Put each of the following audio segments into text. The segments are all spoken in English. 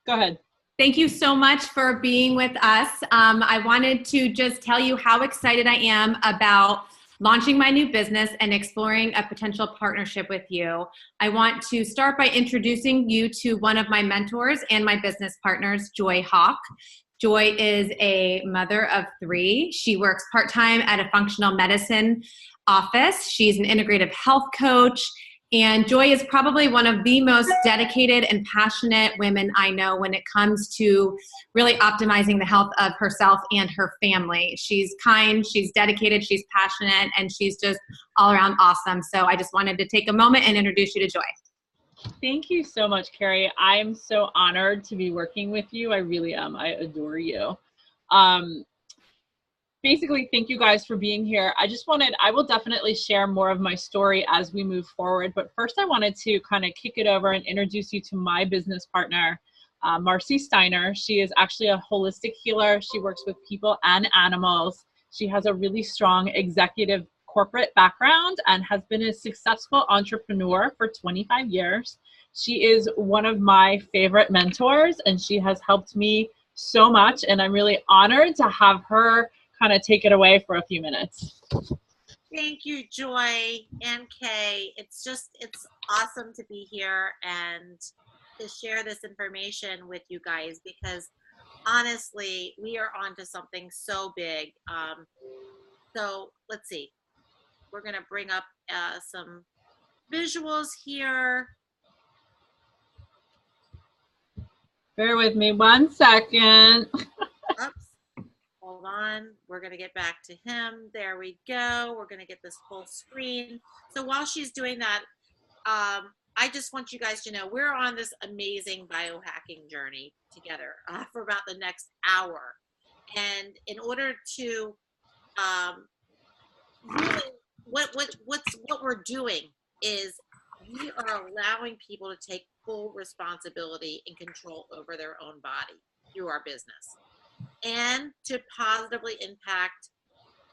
Go ahead. Thank you so much for being with us. I wanted to just tell you how excited I am about launching my new business and exploring a potential partnership with you. I want to start by introducing you to one of my mentors and my business partners, Joy Hawk. Joy is a mother of 3. She works part-time at a functional medicine office. She's an integrative health coach. And Joy is probably one of the most dedicated and passionate women I know when it comes to really optimizing the health of herself and her family. She's kind, she's dedicated, she's passionate, and she's just all around awesome. So I just wanted to take a moment and introduce you to Joy. Thank you so much, Carrie. I am so honored to be working with you. I really am. I adore you. Basically, thank you guys for being here. I will definitely share more of my story as we move forward. But first, I wanted to kind of kick it over and introduce you to my business partner, Marcy Steiner. She is actually a holistic healer. She works with people and animals. She has a really strong executive corporate background and has been a successful entrepreneur for 25 years. She is one of my favorite mentors, and she has helped me so much. And I'm really honored to have her kind of take it away for a few minutes. Thank you, Joy and Kay. It's awesome to be here and to share this information with you guys, because honestly, we are onto something so big. So let's see. We're going to bring up some visuals here. Bear with me 1 second. Oops. Hold on. We're going to get back to him. There we go. We're going to get this full screen. So while she's doing that, I just want you guys to know we're on this amazing biohacking journey together for about the next hour. And in order to really, what we're doing is we are allowing people to take full responsibility and control over their own body through our business, and to positively impact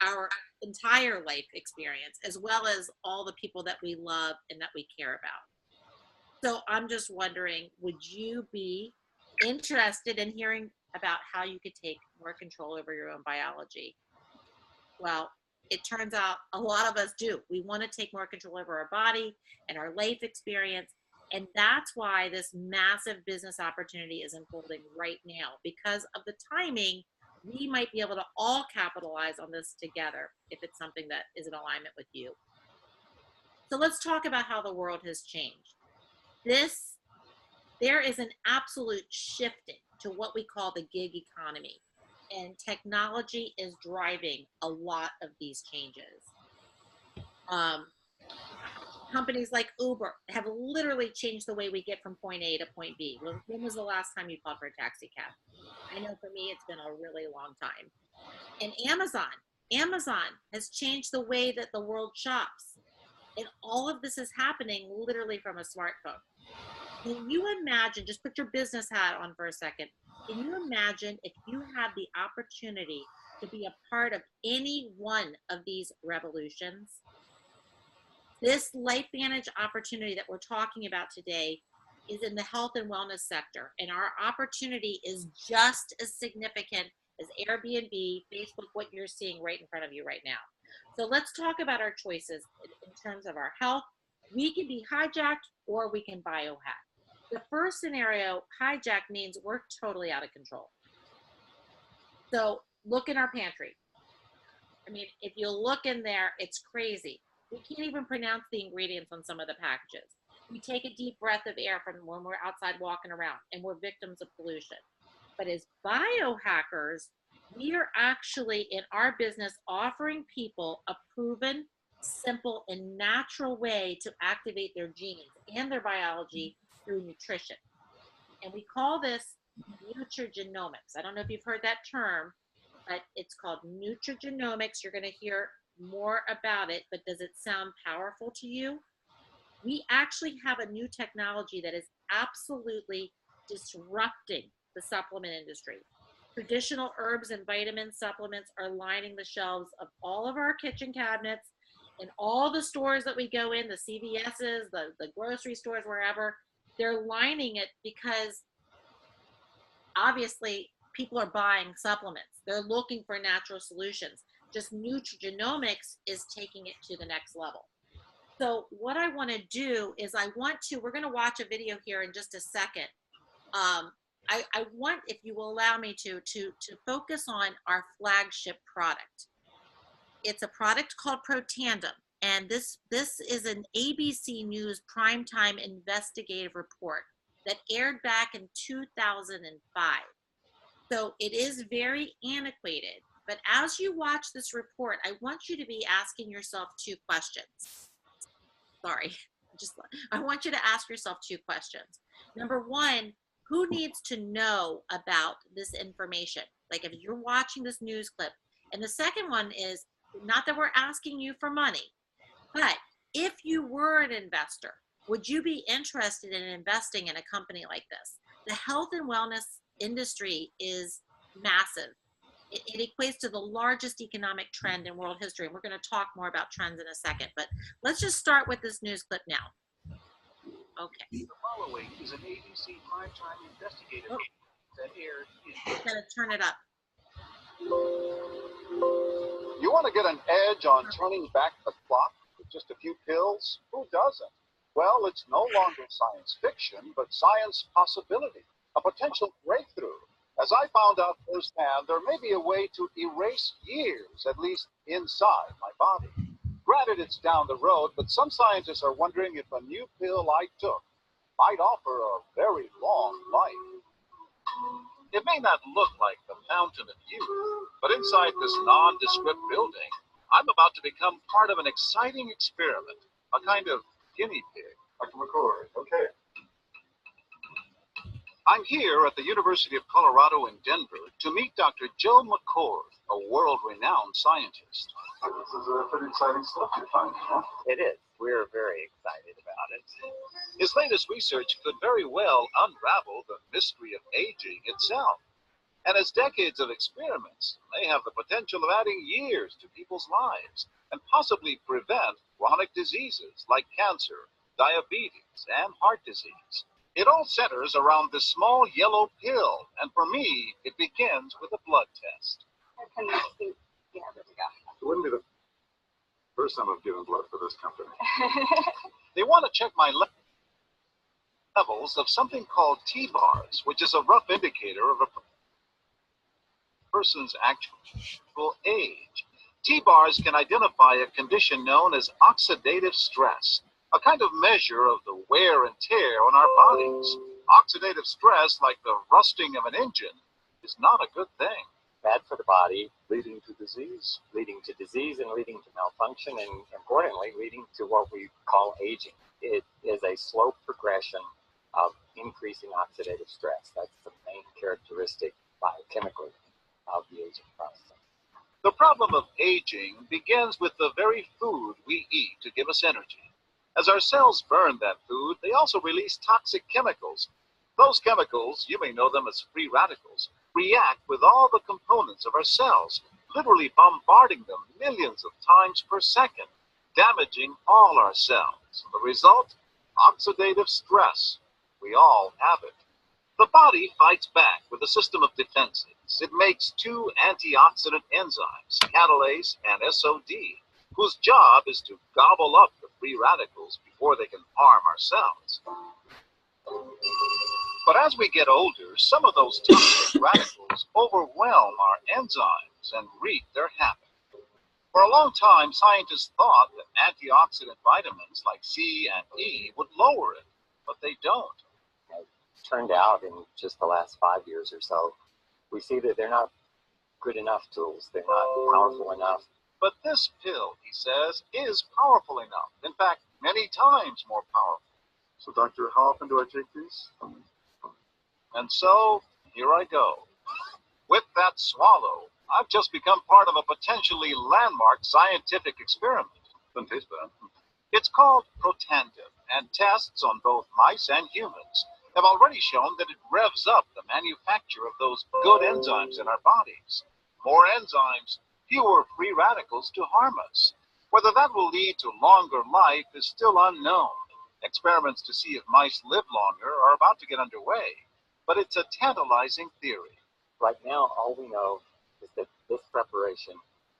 our entire life experience, as well as all the people that we love and that we care about. So I'm just wondering, would you be interested in hearing about how you could take more control over your own biology? Well, it turns out a lot of us do. We want to take more control over our body and our life experience. And that's why this massive business opportunity is unfolding right now. Because of the timing, we might be able to all capitalize on this together if it's something that is in alignment with you. So let's talk about how the world has changed. There is an absolute shifting to what we call the gig economy. And technology is driving a lot of these changes. Companies like Uber have literally changed the way we get from point A to point B. When was the last time you called for a taxi cab? I know for me, it's been a really long time. And Amazon has changed the way that the world shops. And all of this is happening literally from a smartphone. Can you imagine, just put your business hat on for a second, can you imagine if you had the opportunity to be a part of any one of these revolutions? This LifeVantage opportunity that we're talking about today is in the health and wellness sector, and our opportunity is just as significant as Airbnb, Facebook, what you're seeing right in front of you right now. So let's talk about our choices in terms of our health. We can be hijacked or we can biohack. The first scenario, hijack, means we're totally out of control. So look in our pantry. I mean, if you look in there, it's crazy. We can't even pronounce the ingredients on some of the packages. We take a deep breath of air from when we're outside walking around, and we're victims of pollution. But as biohackers, we are actually in our business offering people a proven, simple, and natural way to activate their genes and their biology through nutrition. And we call this nutrigenomics. I don't know if you've heard that term, but it's called nutrigenomics. You're going to hear more about it, but does it sound powerful to you? We actually have a new technology that is absolutely disrupting the supplement industry. Traditional herbs and vitamin supplements are lining the shelves of all of our kitchen cabinets and all the stores that we go in, the CVS's, the grocery stores, wherever. They're lining it because obviously people are buying supplements. They're looking for natural solutions. Just nutrigenomics is taking it to the next level. So what I want to do is we're going to watch a video here in just a second. I want, if you will allow me to focus on our flagship product. It's a product called Protandem, and this is an ABC News primetime investigative report that aired back in 2005. So it is very antiquated, but as you watch this report, I want you to be asking yourself two questions. Sorry, I want you to ask yourself two questions. Number one, who needs to know about this information? Like if you're watching this news clip. And the second one is, not that we're asking you for money, but if you were an investor, would you be interested in investing in a company like this? The health and wellness industry is massive. It equates to the largest economic trend in world history. And we're going to talk more about trends in a second, but let's just start with this news clip now. Okay. The following is an ABC primetime investigative that aired in... I'm going to turn it up. You want to get an edge on turning back the clock with just a few pills? Who doesn't? Well, it's no longer science fiction, but science possibility, a potential breakthrough. As I found out firsthand, there may be a way to erase years, at least inside my body. Granted, it's down the road, but some scientists are wondering if a new pill I took might offer a very long life. It may not look like the fountain of youth, but inside this nondescript building, I'm about to become part of an exciting experiment, a kind of guinea pig. Dr. McCord, okay. I'm here at the University of Colorado in Denver to meet Dr. Joe McCord, a world-renowned scientist. This is pretty exciting stuff you're finding, huh? It is. We're very excited about it. His latest research could very well unravel the mystery of aging itself. And his decades of experiments may have the potential of adding years to people's lives and possibly prevent chronic diseases like cancer, diabetes, and heart disease. It all centers around this small yellow pill, and for me, it begins with a blood test. Yeah, there we go. It wouldn't be the first time I've given blood for this company. They want to check my levels of something called T-bars, which is a rough indicator of a person's actual age. T-bars can identify a condition known as oxidative stress, a kind of measure of the wear and tear on our bodies. Oxidative stress, like the rusting of an engine, is not a good thing. Bad for the body, Leading to disease. leading to disease and leading to malfunction, and importantly, leading to what we call aging. It is a slow progression of increasing oxidative stress. That's the main characteristic biochemically of the aging process. The problem of aging begins with the very food we eat to give us energy. As our cells burn that food, they also release toxic chemicals. Those chemicals, you may know them as free radicals, react with all the components of our cells, literally bombarding them millions of times per second, damaging all our cells. The result? Oxidative stress. We all have it. The body fights back with a system of defenses. It makes two antioxidant enzymes, catalase and SOD, whose job is to gobble up the free radicals before they can harm our cells. But as we get older, some of those toxic radicals overwhelm our enzymes and wreak their havoc. For a long time, scientists thought that antioxidant vitamins like C and E would lower it, but they don't. It turned out in just the last 5 years or so, we see that they're not good enough tools. They're not powerful enough. But this pill, he says, is powerful enough. In fact, many times more powerful. So, doctor, how often do I take these? And so, here I go. With that swallow, I've just become part of a potentially landmark scientific experiment. Doesn't taste bad. It's called Protandem, and tests on both mice and humans have already shown that it revs up the manufacture of those good enzymes in our bodies. More enzymes, fewer free radicals to harm us. Whether that will lead to longer life is still unknown. Experiments to see if mice live longer are about to get underway. but it's a tantalizing theory. Right now, all we know is that this preparation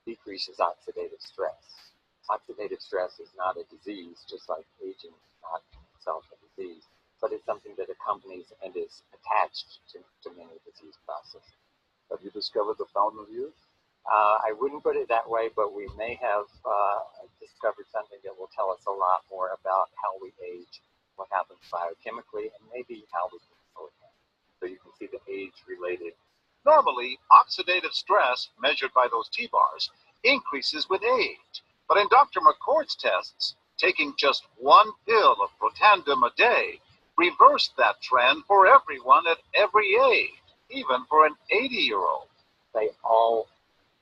decreases oxidative stress. Oxidative stress is not a disease, just like aging is not itself a disease, but it's something that accompanies and is attached to many disease processes. Have you discovered the fountain of youth? I wouldn't put it that way, but we may have discovered something that will tell us a lot more about how we age, what happens biochemically, and maybe how we control it. So you can see the age-related. Normally, oxidative stress, measured by those T-bars, increases with age. But in Dr. McCord's tests, taking just one pill of Protandim a day reversed that trend for everyone at every age, even for an 80-year-old. They all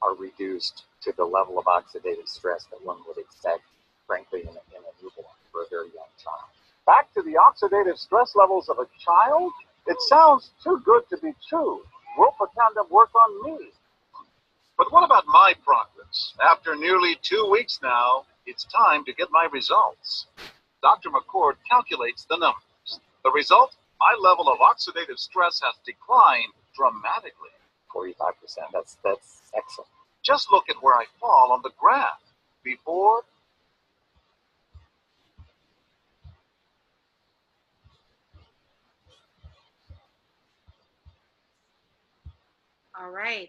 are reduced to the level of oxidative stress that one would expect, frankly, in a newborn for a very young child. Back to the oxidative stress levels of a child? It sounds too good to be true. Will Protandim work on me? But what about my progress? After nearly 2 weeks now, it's time to get my results. Dr. McCord calculates the numbers. The result? My level of oxidative stress has declined dramatically. 45%, that's excellent. Just look at where I fall on the graph. Before, All right.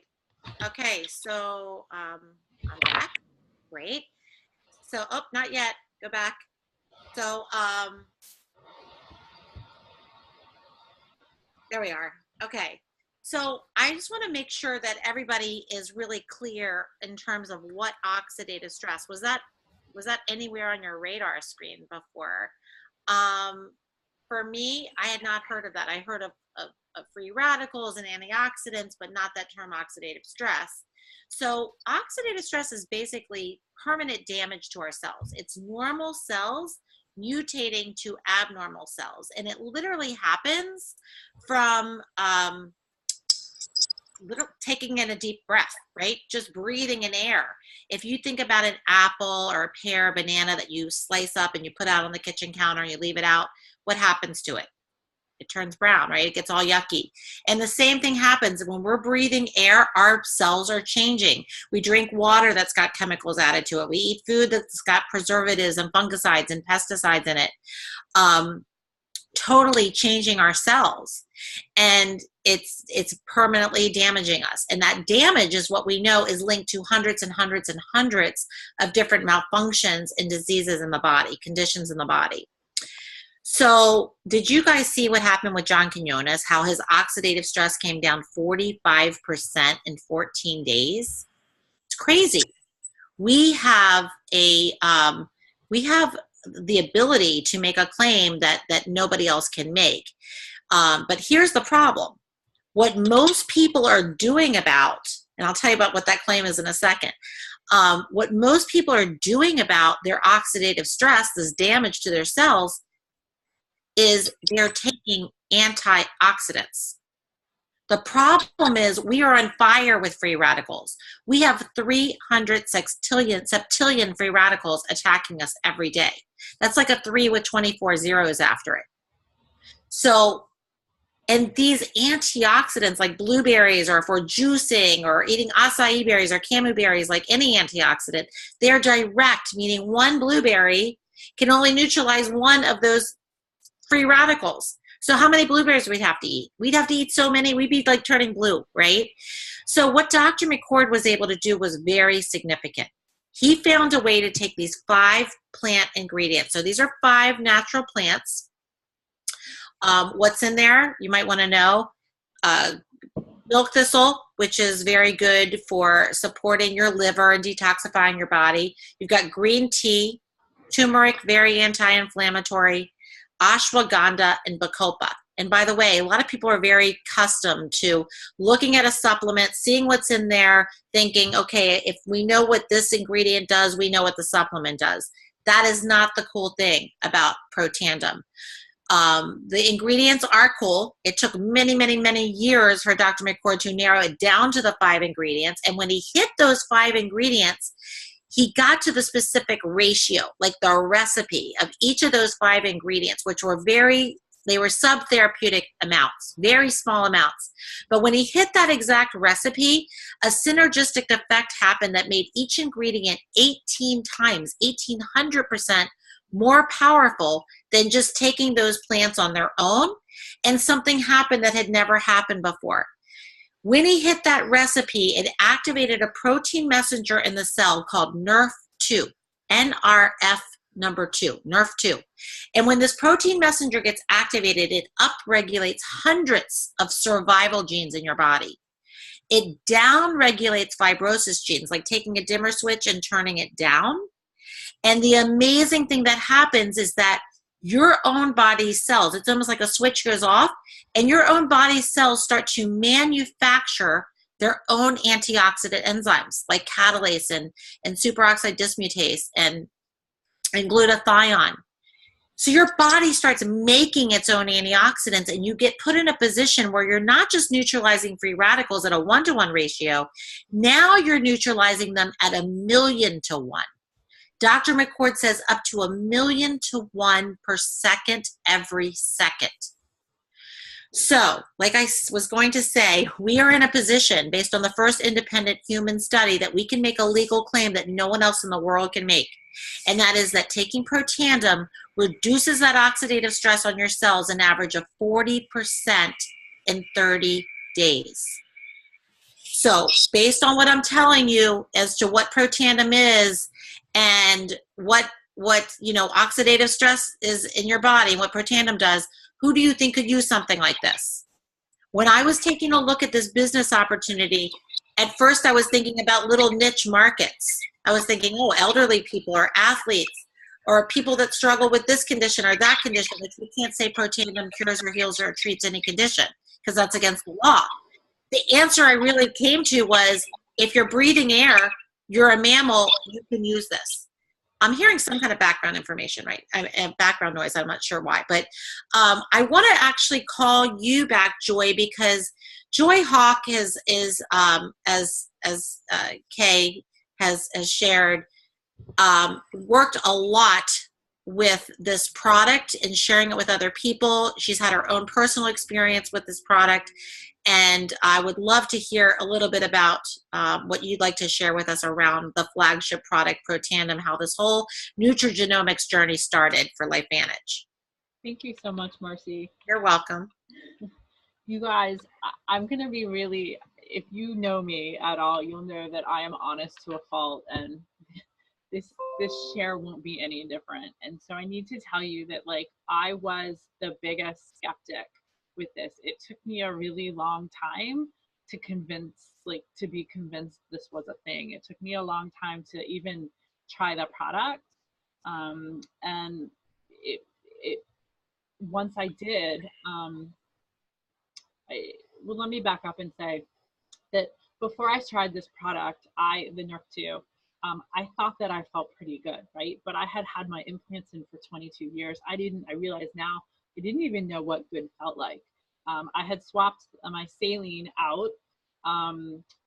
Okay, so I'm back. Great. So, oh, not yet. Go back. So, there we are. Okay. So I just want to make sure that everybody is really clear in terms of what oxidative stress was. That anywhere on your radar screen before? For me, I had not heard of that. I heard of free radicals and antioxidants, but not that term oxidative stress. So oxidative stress is basically permanent damage to our cells. It's normal cells mutating to abnormal cells. And it literally happens from taking in a deep breath, right? Just breathing in air. If you think about an apple or a pear or banana that you slice up and you put out on the kitchen counter and you leave it out, what happens to it? It turns brown, right? It gets all yucky. And the same thing happens when we're breathing air, our cells are changing. We drink water that's got chemicals added to it. We eat food that's got preservatives and fungicides and pesticides in it. Totally changing our cells. And it's permanently damaging us. And that damage is what we know is linked to hundreds and hundreds and hundreds of different malfunctions and diseases in the body, conditions in the body. So did you guys see what happened with John Quinones, how his oxidative stress came down 45% in 14 days? It's crazy. We have the ability to make a claim that nobody else can make. But here's the problem. What most people are doing about, and I'll tell you about what that claim is in a second, what most people are doing about their oxidative stress, this damage to their cells, is they're taking antioxidants. The problem is we are on fire with free radicals. We have 300 septillion free radicals attacking us every day. That's like a 3 with 24 zeros after it. So, and these antioxidants like blueberries or for juicing or eating acai berries or camu berries, like any antioxidant, they're direct, meaning one blueberry can only neutralize one of those free radicals. So how many blueberries we'd have to eat? We'd have to eat so many, we'd be like turning blue, right? So what Dr. McCord was able to do was very significant. He found a way to take these 5 plant ingredients. So these are 5 natural plants. What's in there? You might want to know. Milk thistle, which is very good for supporting your liver and detoxifying your body. You've got green tea, turmeric, very anti-inflammatory, ashwagandha, and bacopa. And by the way, a lot of people are very accustomed to looking at a supplement, seeing what's in there, thinking, okay, if we know what this ingredient does, we know what the supplement does. That is not the cool thing about Protandim. The ingredients are cool. It took many, many, many years for Dr. McCord to narrow it down to the 5 ingredients. And when he hit those 5 ingredients, he got to the specific ratio, like the recipe of each of those 5 ingredients, which were very They were sub-therapeutic amounts, very small amounts. But when he hit that exact recipe, a synergistic effect happened that made each ingredient 18 times, 1,800% more powerful than just taking those plants on their own. And something happened that had never happened before. When he hit that recipe, it activated a protein messenger in the cell called NRF2, NRF2. And when this protein messenger gets activated, it upregulates hundreds of survival genes in your body. It downregulates fibrosis genes, like taking a dimmer switch and turning it down. And the amazing thing that happens is that your own body's cells, it's almost like a switch goes off, and your own body's cells start to manufacture their own antioxidant enzymes like catalase and superoxide dismutase and glutathione. So your body starts making its own antioxidants, and you get put in a position where you're not just neutralizing free radicals at a 1-to-1 ratio. Now you're neutralizing them at 1,000,000 to 1. Dr. McCord says up to 1,000,000 to 1 per second every second. So, like I was going to say, we are in a position based on the first independent human study that we can make a legal claim that no one else in the world can make. And that is that taking Protandim reduces that oxidative stress on your cells an average of 40% in 30 days. So based on what I'm telling you as to what Protandim is and what oxidative stress is in your body and what Protandim does, who do you think could use something like this? When I was taking a look at this business opportunity, at first I was thinking about little niche markets. I was thinking, oh, elderly people or athletes or people that struggle with this condition or that condition, which we can't say Protandim cures or heals or treats any condition because that's against the law. The answer I really came to was, if you're breathing air, you're a mammal, you can use this. I'm hearing some kind of background information, right? Background noise, I'm not sure why. But I want to actually call you back, Joy, because Joy Hawk as Kay has shared, worked a lot with this product and sharing it with other people. She's had her own personal experience with this product. And I would love to hear a little bit about what you'd like to share with us around the flagship product, Protandim, how this whole nutrigenomics journey started for LifeVantage. Thank you so much, Marcy. You're welcome. You guys, I'm going to be really, if you know me at all, you'll know that I am honest to a fault, and this share won't be any different. And so I need to tell you that, like, I was the biggest skeptic with this. It took me a really long time to be convinced this was a thing. It took me a long time to even try the product. And once I did, let me back up and say that before I tried this product, the NRF2, I thought that I felt pretty good, right? But I had my implants in for 22 years. I realize now, I didn't even know what good felt like. I had swapped my saline out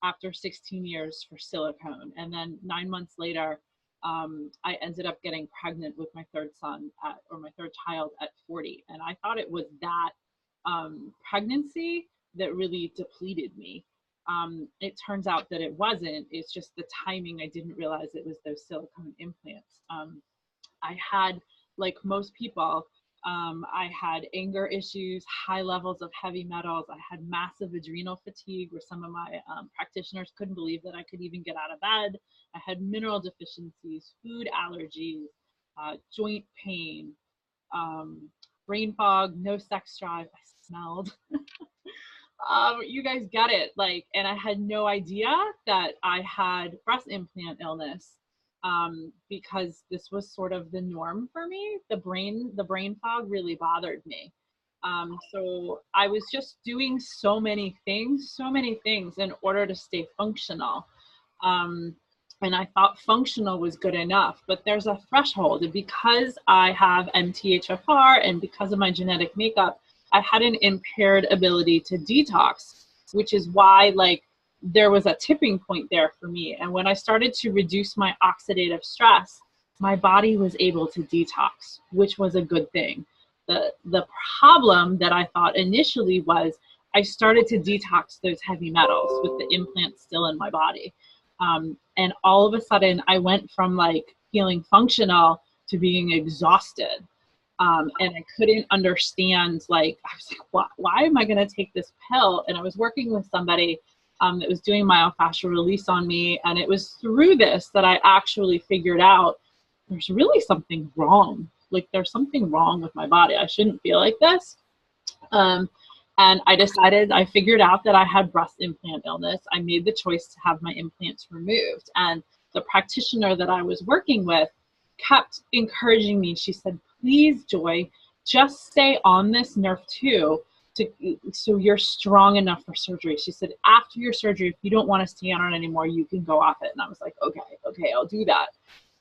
after 16 years for silicone. And then 9 months later, I ended up getting pregnant with my third child at 40. And I thought it was that pregnancy that really depleted me. It turns out that it wasn't. It's just the timing. I didn't realize it was those silicone implants. I had, like most people, I had anger issues, high levels of heavy metals. I had massive adrenal fatigue, where some of my practitioners couldn't believe that I could even get out of bed. I had mineral deficiencies, food allergies, joint pain, brain fog, no sex drive. I smelled. You guys get it. And I had no idea that I had breast implant illness. Because this was sort of the norm for me. The brain fog really bothered me. So I was just doing so many things in order to stay functional. And I thought functional was good enough, but there's a threshold. And because I have MTHFR and because of my genetic makeup, I had an impaired ability to detox, which is why, there was a tipping point there for me. And when I started to reduce my oxidative stress, my body was able to detox, which was a good thing. The problem that I thought initially was I started to detox those heavy metals with the implants still in my body. And all of a sudden I went from like feeling functional to being exhausted. And I couldn't understand, like, I was like, why am I going to take this pill? And I was working with somebody that was doing myofascial release on me. And it was through this that I actually figured out there's really something wrong. Like, there's something wrong with my body. I shouldn't feel like this. And I figured out that I had breast implant illness. I made the choice to have my implants removed. And the practitioner that I was working with kept encouraging me. She said, please, Joy, just stay on this Nerf 2 so you're strong enough for surgery. She said, after your surgery, if you don't want to stay on it anymore, you can go off it. And I was like, okay, I'll do that.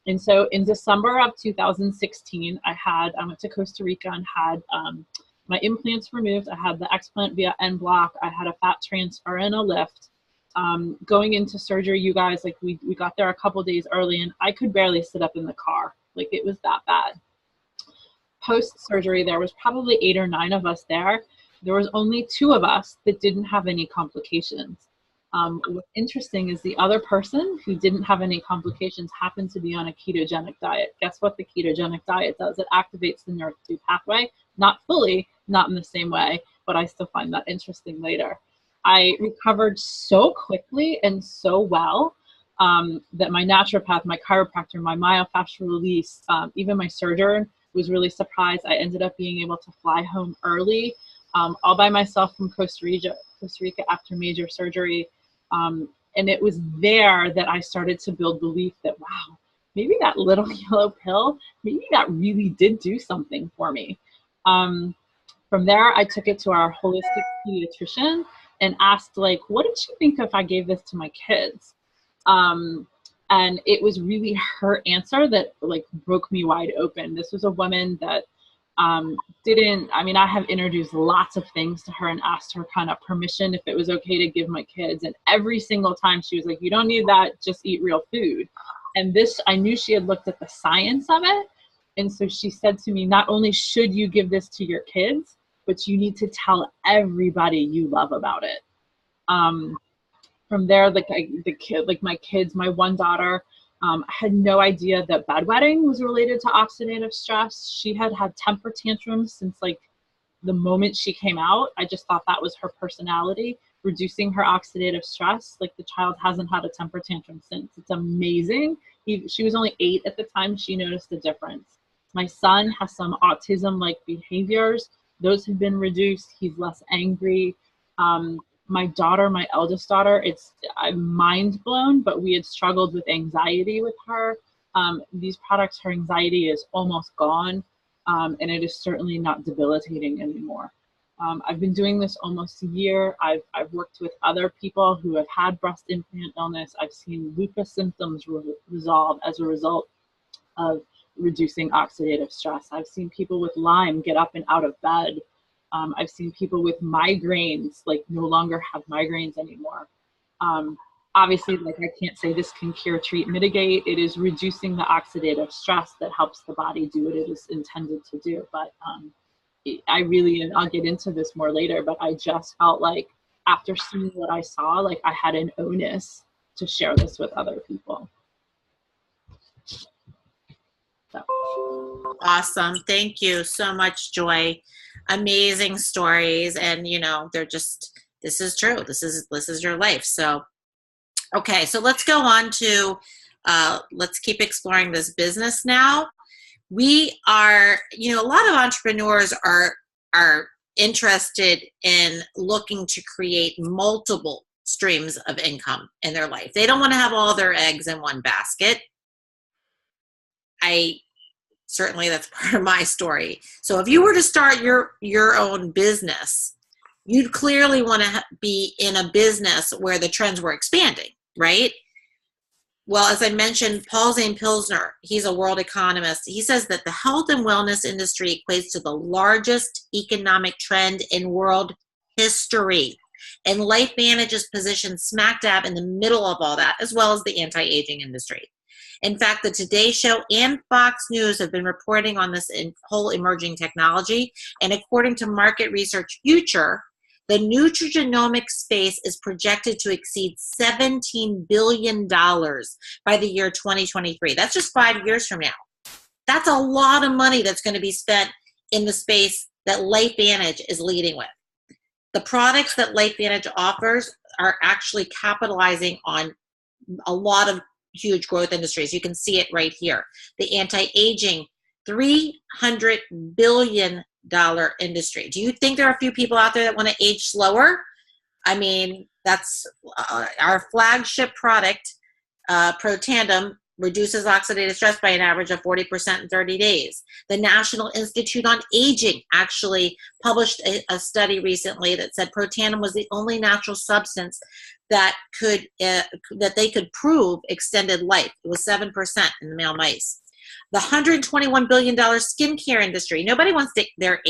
And so in December of 2016, I went to Costa Rica and had my implants removed. I had the explant via en bloc. I had a fat transfer and a lift. Going into surgery, you guys, like we got there a couple days early and I could barely sit up in the car. Like, it was that bad. Post-surgery, there was probably 8 or 9 of us there. There was only 2 of us that didn't have any complications. What's interesting is the other person who didn't have any complications happened to be on a ketogenic diet. Guess what the ketogenic diet does? It activates the Nerf2 pathway, not fully, not in the same way, but I still find that interesting later. I recovered so quickly and so well that my naturopath, my chiropractor, my myofascial release, even my surgeon was really surprised. I ended up being able to fly home early, all by myself from Costa Rica after major surgery. And it was there that I started to build belief that, wow, maybe that little yellow pill, maybe that really did do something for me. From there, I took it to our holistic pediatrician and asked, like, what did she think if I gave this to my kids? And it was really her answer that, like, broke me wide open. This was a woman that I have introduced lots of things to her and asked her kind of permission if it was okay to give my kids. And every single time she was like, you don't need that, just eat real food. And this, I knew she had looked at the science of it. And so she said to me, not only should you give this to your kids, but you need to tell everybody you love about it. From there, my kids, my one daughter, I had no idea that bedwetting was related to oxidative stress. She had temper tantrums since like the moment she came out. I just thought that was her personality, reducing her oxidative stress. Like, the child hasn't had a temper tantrum since. It's amazing. She was only 8 at the time. She noticed the difference. My son has some autism-like behaviors. Those have been reduced. He's less angry. My daughter, my eldest daughter, I'm mind blown, but we had struggled with anxiety with her. These products, her anxiety is almost gone, and it is certainly not debilitating anymore. I've been doing this almost a year. I've worked with other people who have had breast implant illness. I've seen lupus symptoms resolve as a result of reducing oxidative stress. I've seen people with Lyme get up and out of bed. I've seen people with migraines, like, no longer have migraines anymore. Obviously, like, I can't say this can cure, treat, mitigate. It is reducing the oxidative stress that helps the body do what it is intended to do. But and I'll get into this more later, but I just felt like after seeing what I saw, like, I had an onus to share this with other people. So. Awesome. Thank you so much, Joy. Amazing stories. And, this is true. This is your life. So, okay. So let's go on to, let's keep exploring this business now. We are, a lot of entrepreneurs are interested in looking to create multiple streams of income in their life. They don't want to have all their eggs in one basket. Certainly that's part of my story. So if you were to start your own business, you'd clearly want to be in a business where the trends were expanding, right? Well, as I mentioned, Paul Zane Pilsner, he's a world economist. He says that the health and wellness industry equates to the largest economic trend in world history. And LifeVantage is positioned smack dab in the middle of all that, as well as the anti-aging industry. In fact, the Today Show and Fox News have been reporting on this whole emerging technology. And according to market research Future, the nutrigenomic space is projected to exceed $17 billion by the year 2023. That's just 5 years from now. That's a lot of money that's going to be spent in the space that LifeVantage is leading with. The products that LifeVantage offers are actually capitalizing on a lot of huge growth industries. You can see it right here. The anti-aging, $300 billion industry. Do you think there are a few people out there that want to age slower? I mean, that's our flagship product, Protandim, reduces oxidative stress by an average of 40% in 30 days. The National Institute on Aging actually published a study recently that said Protandim was the only natural substance that they could prove extended life. It was 7% in the male mice. The $121 billion skincare industry. Nobody wants their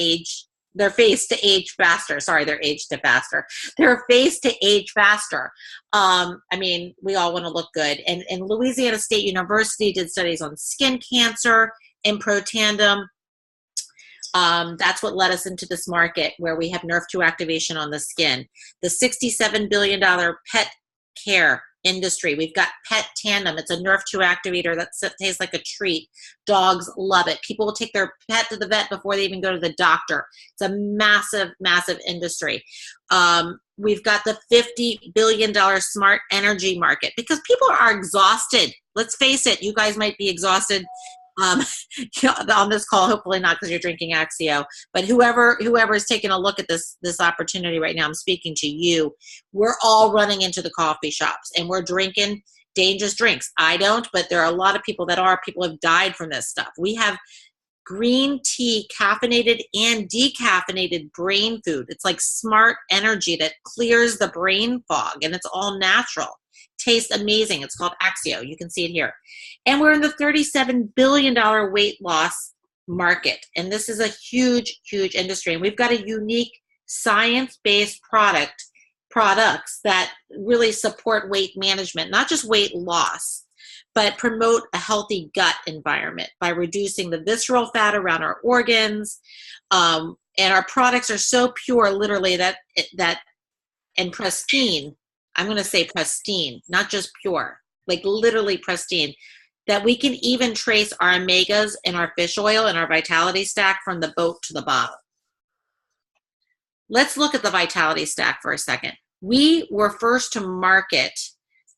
face to age faster. Sorry, their age to faster. Their face to age faster. I mean, we all want to look good. And Louisiana State University did studies on skin cancer and Protandim. That's what led us into this market where we have NRF2 activation on the skin. The $67 billion pet care industry. We've got Pet Tandem. It's a NRF2 activator that tastes like a treat. Dogs love it. People will take their pet to the vet before they even go to the doctor. It's a massive, massive industry. We've got the $50 billion smart energy market because people are exhausted. Let's face it, you guys might be exhausted on this call, hopefully not because you're drinking Axio, but whoever is taking a look at this opportunity right now, I'm speaking to you. We're all running into the coffee shops and we're drinking dangerous drinks. I don't, but there are a lot of people that are. People have died from this stuff. We have green tea, caffeinated and decaffeinated brain food. It's like smart energy that clears the brain fog and it's all natural. Tastes amazing. It's called Axio. You can see it here. And we're in the $37 billion weight loss market. And this is a huge, huge industry. And we've got a unique science-based products that really support weight management, not just weight loss, but promote a healthy gut environment by reducing the visceral fat around our organs. And our products are so pure, literally, and pristine. I'm going to say pristine, not just pure, like literally pristine, that we can even trace our omegas in our fish oil and our Vitality Stack from the boat to the bottle. Let's look at the Vitality Stack for a second. We were first to market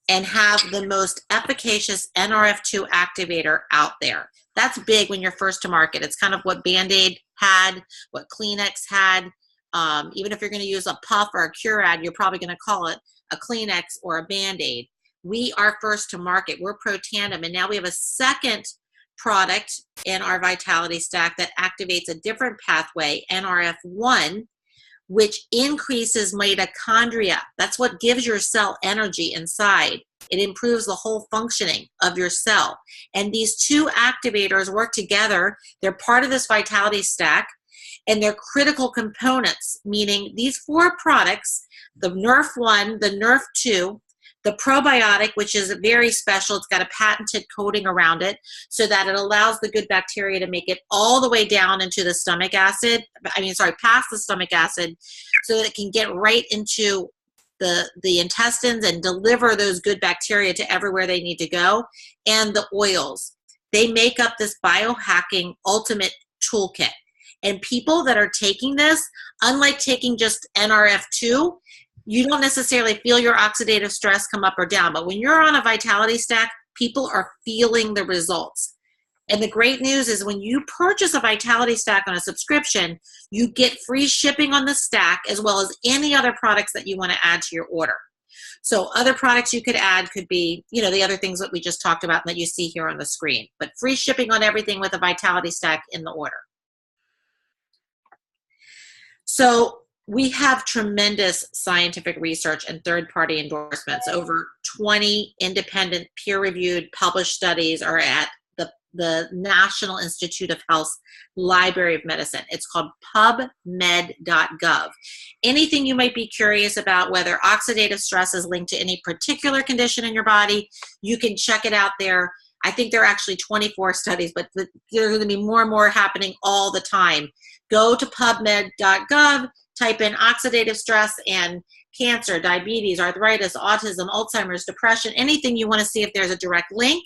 and have the most efficacious NRF2 activator out there. That's big when you're first to market. It's kind of what Band-Aid had, what Kleenex had. Even if you're going to use a puff or a Curad, you're probably going to call it a Kleenex or a Band-Aid. We are first to market. We're Protandim, and now we have a second product in our Vitality Stack that activates a different pathway, NRF1, which increases mitochondria. That's what gives your cell energy inside. It improves the whole functioning of your cell. And these two activators work together. They're part of this Vitality Stack, and they're critical components, meaning these four products, the NRF1, the NRF2, the probiotic, which is very special. It's got a patented coating around it so that it allows the good bacteria to make it all the way down into the stomach acid. Past the stomach acid so that it can get right into the intestines and deliver those good bacteria to everywhere they need to go. And the oils. They make up this biohacking ultimate toolkit. And people that are taking this, unlike taking just NRF2, you don't necessarily feel your oxidative stress come up or down. But when you're on a Vitality Stack, people are feeling the results. And the great news is when you purchase a Vitality Stack on a subscription, you get free shipping on the stack as well as any other products that you want to add to your order. So other products you could add could be, the other things that we just talked about that you see here on the screen. But free shipping on everything with a Vitality Stack in the order. So we have tremendous scientific research and third-party endorsements. Over 20 independent peer-reviewed published studies are at the National Institute of Health's Library of Medicine. It's called pubmed.gov. Anything you might be curious about, whether oxidative stress is linked to any particular condition in your body, you can check it out there. I think there are actually 24 studies, but there are going to be more and more happening all the time. Go to pubmed.gov, type in oxidative stress and cancer, diabetes, arthritis, autism, Alzheimer's, depression, anything you want to see if there's a direct link.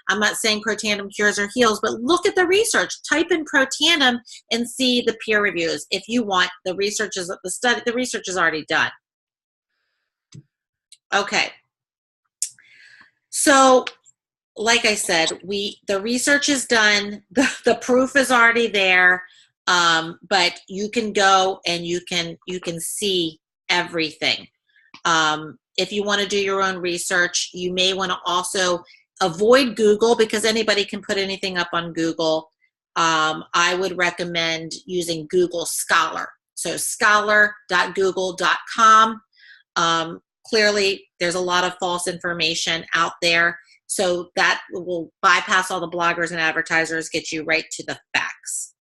I'm not saying Protandim cures or heals, but look at the research. Type in Protandim and see the peer reviews if you want. The research is already done. Okay. So, like I said, the research is done. The proof is already there, but you can go and you can see everything. If you want to do your own research, you may want to also avoid Google, because anybody can put anything up on Google. I would recommend using Google Scholar. So scholar.google.com. Clearly, there's a lot of false information out there. So that will bypass all the bloggers and advertisers, get you right to the facts.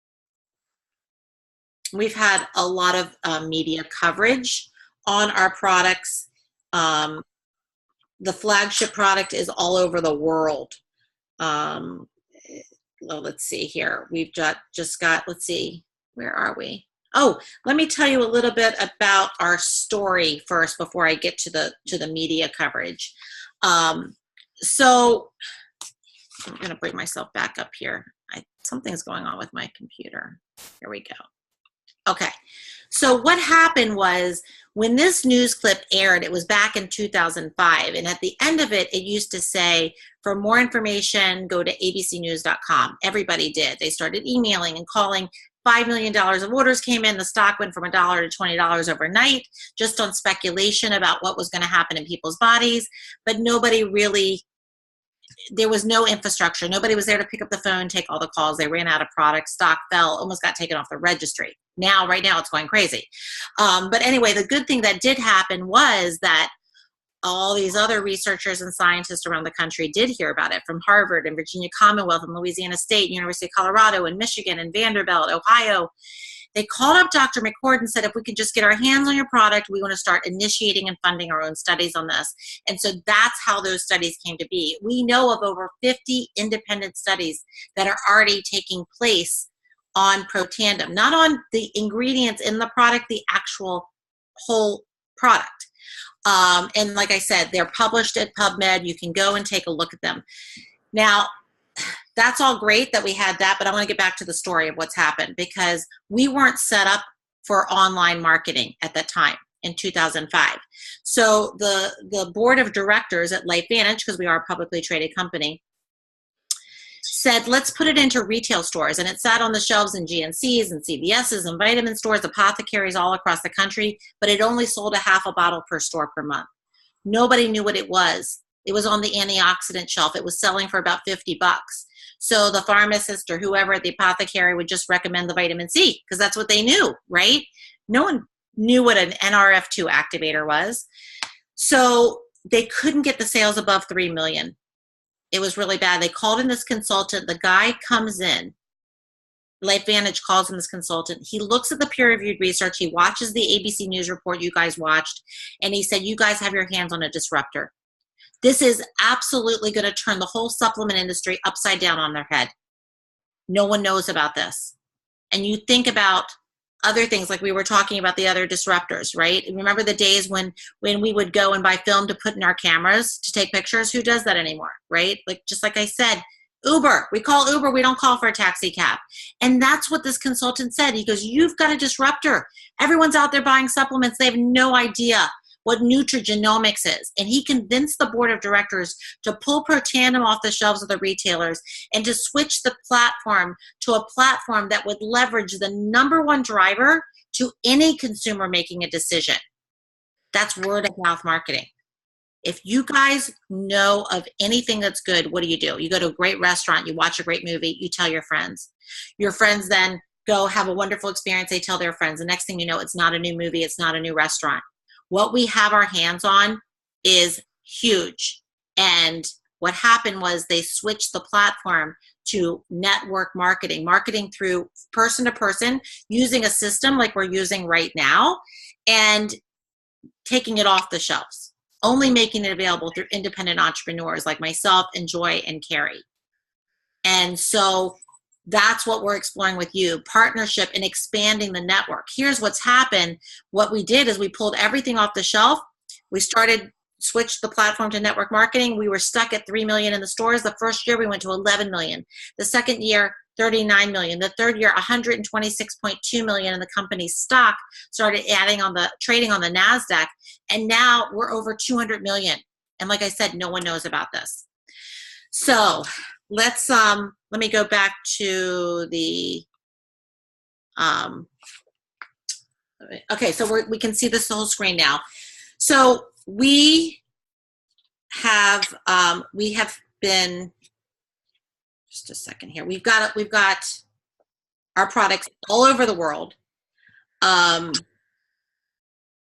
We've had a lot of media coverage on our products. The flagship product is all over the world. Well, let's see here. We've just got, let's see, where are we? Oh, let me tell you a little bit about our story first before I get to the media coverage. So I'm going to bring myself back up here. Something's going on with my computer. Here we go. Okay. So what happened was, when this news clip aired, it was back in 2005. And at the end of it, it used to say, for more information, go to abcnews.com. Everybody did. They started emailing and calling. $5 million of orders came in. The stock went from $1 to $20 overnight, just on speculation about what was going to happen in people's bodies. But nobody really, there was no infrastructure. Nobody was there to pick up the phone, take all the calls. They ran out of product. Stock fell, almost got taken off the registry. Right now it's going crazy. But anyway, the good thing that did happen was that all these other researchers and scientists around the country did hear about it, from Harvard and Virginia Commonwealth and Louisiana State, University of Colorado and Michigan and Vanderbilt, Ohio. They called up Dr. McCord and said, if we could just get our hands on your product, we want to start initiating and funding our own studies on this. And so that's how those studies came to be. We know of over 50 independent studies that are already taking place on Protandim, not on the ingredients in the product, the actual whole product. And like I said, they're published at PubMed. You can go and take a look at them. Now, that's all great that we had that, but I want to get back to the story of what's happened, because we weren't set up for online marketing at that time in 2005. So the board of directors at LifeVantage, because we are a publicly traded company, said, let's put it into retail stores. And it sat on the shelves in GNCs and CVS's and vitamin stores, apothecaries all across the country, but it only sold a half a bottle per store per month. Nobody knew what it was. It was on the antioxidant shelf. It was selling for about $50. So the pharmacist or whoever at the apothecary would just recommend the vitamin C, because that's what they knew, right? No one knew what an NRF2 activator was. So they couldn't get the sales above 3 million. It was really bad. They called in this consultant. The guy comes in. LifeVantage calls in this consultant. He looks at the peer-reviewed research. He watches the ABC News report you guys watched, and he said, you guys have your hands on a disruptor. This is absolutely going to turn the whole supplement industry upside down on their head. No one knows about this. And you think about other things, like we were talking about the other disruptors, right? Remember the days when we would go and buy film to put in our cameras to take pictures? Who does that anymore, right? Just like I said, Uber. We call Uber. We don't call for a taxi cab. And that's what this consultant said. He goes, you've got a disruptor. Everyone's out there buying supplements. They have no idea what nutrigenomics is. And he convinced the board of directors to pull Protandim off the shelves of the retailers and to switch the platform to a platform that would leverage the #1 driver to any consumer making a decision. That's word of mouth marketing. If you guys know of anything that's good, what do? You go to a great restaurant, you watch a great movie, you tell your friends. Your friends then go have a wonderful experience, they tell their friends. The next thing you know, it's not a new movie, it's not a new restaurant. What we have our hands on is huge. And what happened was they switched the platform to network marketing through person to person, using a system like we're using right now, and taking it off the shelves, only making it available through independent entrepreneurs like myself and Joy and Carrie. And so that's what we're exploring with you, partnership and expanding the network. Here's what's happened. What we did is we pulled everything off the shelf. We switched the platform to network marketing. We were stuck at 3 million in the stores. The first year we went to 11 million. The second year, 39 million. The third year, 126.2 million in the company's stock, started trading on the NASDAQ. And now we're over 200 million. And like I said, no one knows about this. So let's, let me go back to the, okay, so we can see this whole screen now. So we have been, just a second here. We've got our products all over the world.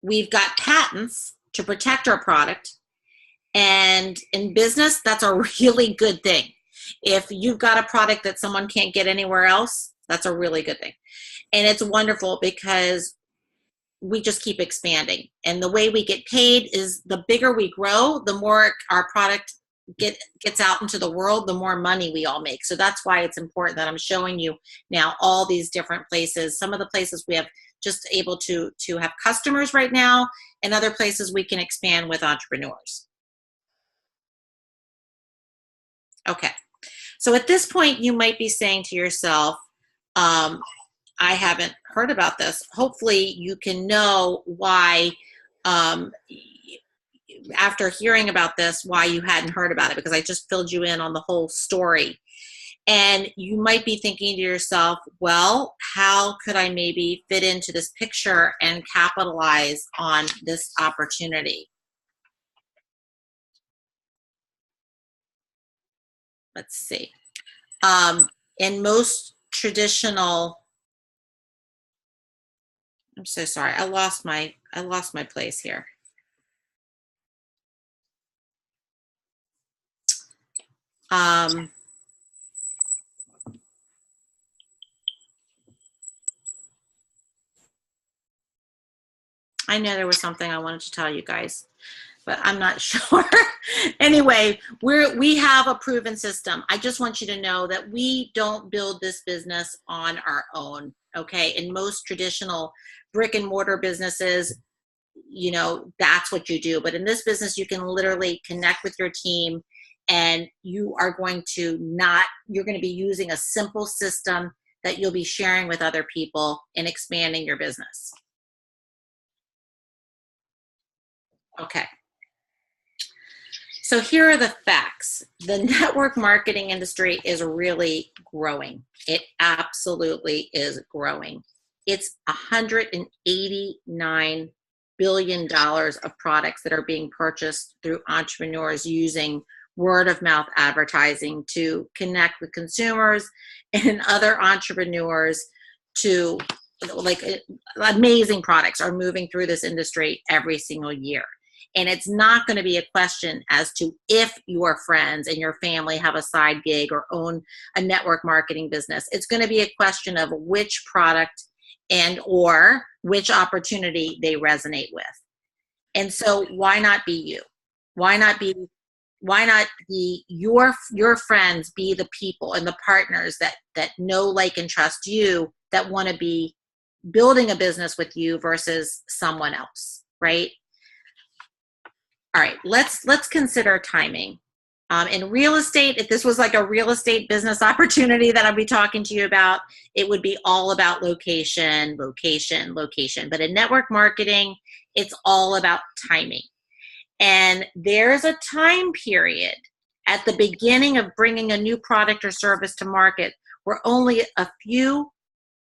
We've got patents to protect our product. And in business, that's a really good thing. If you've got a product that someone can't get anywhere else, that's a really good thing. And it's wonderful because we just keep expanding. And the way we get paid is the bigger we grow, the more our product gets out into the world, the more money we all make. So that's why it's important that I'm showing you now all these different places. Some of the places we have just able to have customers right now, and other places we can expand with entrepreneurs. Okay. So at this point, you might be saying to yourself, I haven't heard about this. Hopefully you can know why, after hearing about this, why you hadn't heard about it, because I just filled you in on the whole story. And you might be thinking to yourself, well, how could I maybe fit into this picture and capitalize on this opportunity? Let's see. In most traditional, I'm so sorry, I lost my place here. I know there was something I wanted to tell you guys, but I'm not sure. Anyway, we have a proven system. I just want you to know that we don't build this business on our own, okay? In most traditional brick and mortar businesses, you know, that's what you do. But in this business, you can literally connect with your team, and you are going to you're going to be using a simple system that you'll be sharing with other people and expanding your business. Okay. So here are the facts. The network marketing industry is really growing. It absolutely is growing. It's $189 billion of products that are being purchased through entrepreneurs using word of mouth advertising to connect with consumers and other entrepreneurs to, like, amazing products are moving through this industry every single year. And it's not going to be a question as to if your friends and your family have a side gig or own a network marketing business. It's going to be a question of which product and or which opportunity they resonate with. And so why not be you? Why not be your friends be the people and the partners that know, like, and trust you, that want to be building a business with you versus someone else, right? All right, let's consider timing. In real estate, if this was like a real estate business opportunity that I'd be talking to you about, it would be all about location, location, location. But in network marketing, it's all about timing. And there's a time period at the beginning of bringing a new product or service to market where only a few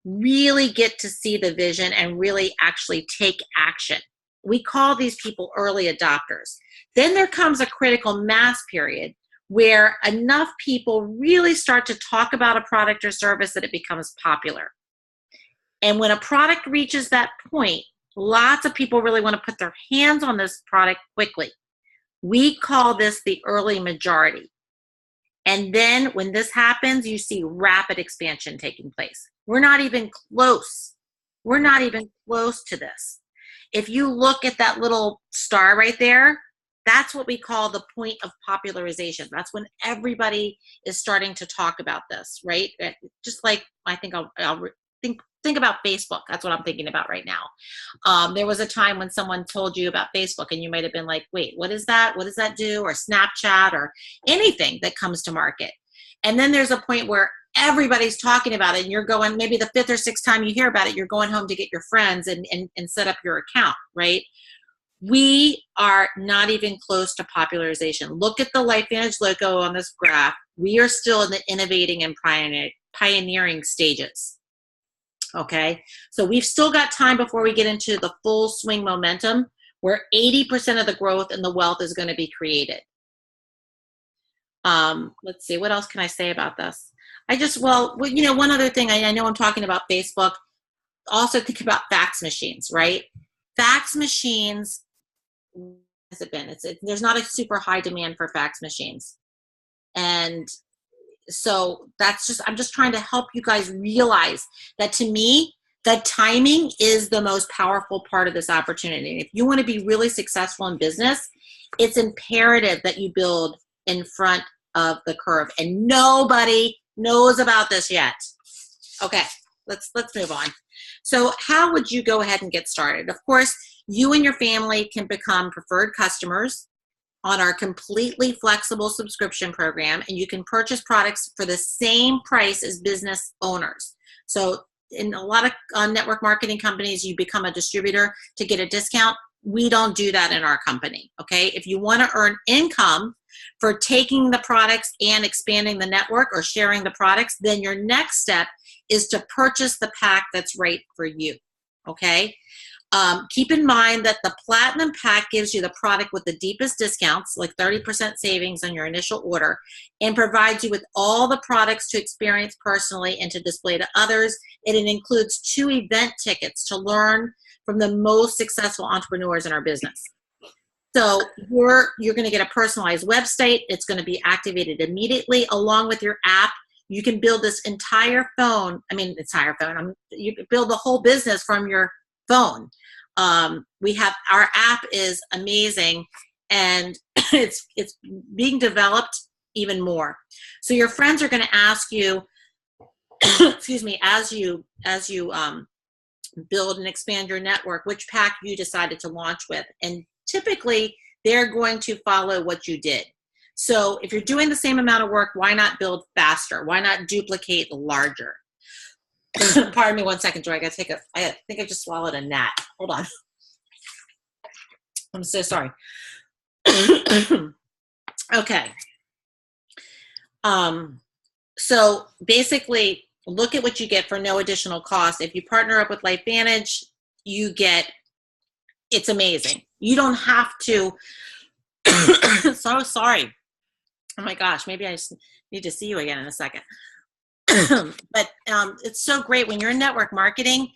really get to see the vision and really actually take action. We call these people early adopters. Then there comes a critical mass period where enough people really start to talk about a product or service that it becomes popular. And when a product reaches that point, lots of people really want to put their hands on this product quickly. We call this the early majority. And then when this happens, you see rapid expansion taking place. We're not even close. We're not even close to this. If you look at that little star right there, That's what we call the point of popularization. That's when everybody is starting to talk about this, right? Just like I think I'll think about Facebook. That's what I'm thinking about right now. There was a time when someone told you about Facebook and you might have been like, wait, what is that? What does that do? Or Snapchat or anything that comes to market. And then there's a point where everybody's talking about it and you're going, maybe the 5th or 6th time you hear about it, you're going home to get your friends and set up your account, right? We are not even close to popularization. Look at the LifeVantage logo on this graph. We are still in the innovating and pioneering stages. Okay, so we've still got time before we get into the full swing momentum where 80% of the growth and the wealth is going to be created. Let's see, what else can I say about this? Well, you know, one other thing, I know I'm talking about Facebook. Also think about fax machines, right? Fax machines, has it been? There's not a super high demand for fax machines. And so I'm just trying to help you guys realize that, to me, the timing is the most powerful part of this opportunity. If you want to be really successful in business, it's imperative that you build in front of the curve, and nobody knows about this yet. Okay, let's move on. So how would you go ahead and get started? Of course, you and your family can become preferred customers on our completely flexible subscription program, and you can purchase products for the same price as business owners. So in a lot of network marketing companies, you become a distributor to get a discount. We don't do that in our company, okay? If you want to earn income for taking the products and expanding the network or sharing the products, then your next step is to purchase the pack that's right for you, okay? Keep in mind that the Platinum Pack gives you the product with the deepest discounts, like 30% savings on your initial order, and provides you with all the products to experience personally and to display to others. And it includes 2 event tickets to learn from the most successful entrepreneurs in our business. So you're going to get a personalized website. It's going to be activated immediately along with your app. You can build this entire phone. You can build the whole business from your phone. Our app is amazing, and it's being developed even more. So your friends are going to ask you, excuse me, as you build and expand your network, which pack you decided to launch with, and typically they're going to follow what you did. So if you're doing the same amount of work, why not build faster? Why not duplicate larger? Pardon me 1 second, Joy. I think I just swallowed a gnat. Hold on. I'm so sorry. Okay. So basically, look at what you get for no additional cost. If you partner up with LifeVantage, it's amazing. You don't have to. So sorry. Oh my gosh, maybe I just need to see you again in a second. But it's so great when you're in network marketing.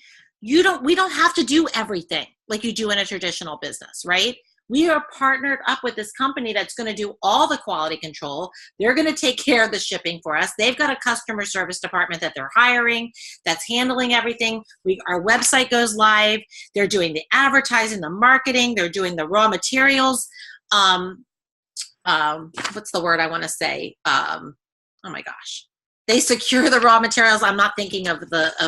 We don't have to do everything like you do in a traditional business, right? We are partnered up with this company that's going to do all the quality control. They're going to take care of the shipping for us. They've got a customer service department that they're hiring that's handling everything. Our website goes live. They're doing the advertising, the marketing. They're doing the raw materials. What's the word I want to say? Oh my gosh. They secure the raw materials. I'm not thinking of